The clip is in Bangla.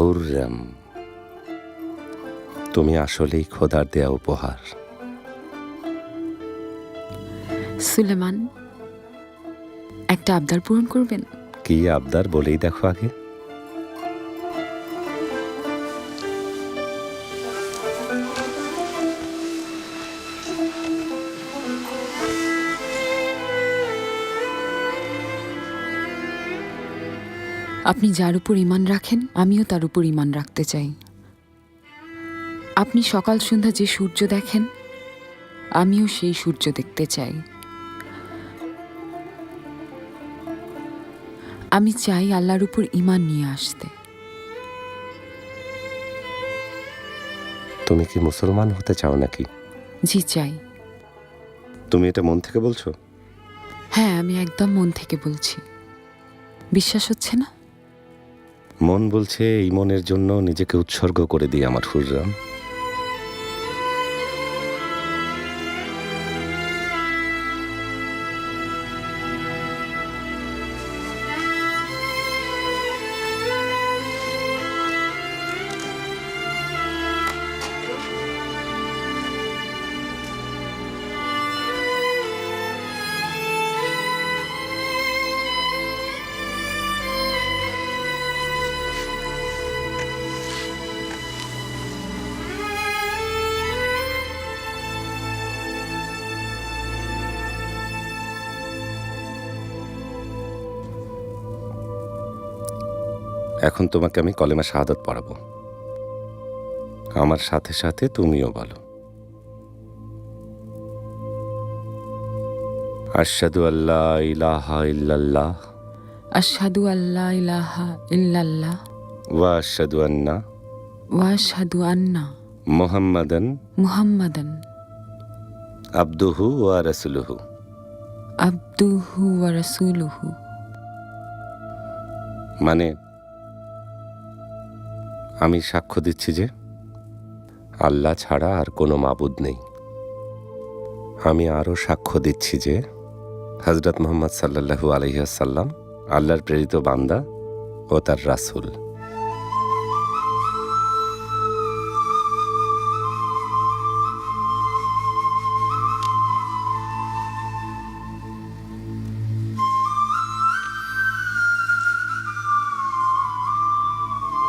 হুররাম, তুমি আসলেই খোদার দেয়া উপহার। সুলেমান, একটা আবদার পূরণ করবেন? কি আবদার বলেই দেখো আগে। আপনি যার উপর ঈমান রাখেন, আমিও তার উপর ঈমান রাখতে চাই। আপনি সকাল সন্ধ্যা যে সূর্য দেখেন, আমিও সেই সূর্য দেখতে চাই। আমি চাই আল্লাহর উপর ঈমান নিয়ে আসতে। তুমি কি মুসলমান হতে চাও নাকি? জি চাই। তুমি এটা মন থেকে বলছো? হ্যাঁ, আমি একদম মন থেকে বলছি। বিশ্বাস হচ্ছে না? মন বলছে এই মনের জন্য নিজেকে উৎসর্গ করে দিই আমার হুররাম। এখন তোমাকে আমি কলেমা শাহাদাত পড়াবো। আমার সাথে সাথে তুমিও বলো, আশহাদু আল্লা ইলাহা ইল্লাল্লাহ আশহাদু আল্লা ইলাহা ইল্লাল্লাহ ওয়া আশহাদু আন্না ওয়া আশহাদু আন্না মুহাম্মাদান মুহাম্মাদান আবদুহু ওয়া রাসূলুহু। আবদুহু ওয়া রাসূলুহু। মানে আমি সাক্ষ্য দিচ্ছি যে আল্লাহ ছাড়া আর কোনো মাবুদ নেই। আমি আরও সাক্ষ্য দিচ্ছি যে হযরত মুহাম্মদ সাল্লাল্লাহু আলাইহি ওয়াসাল্লাম আল্লাহর প্রেরিত বান্দা ও তার রাসূল।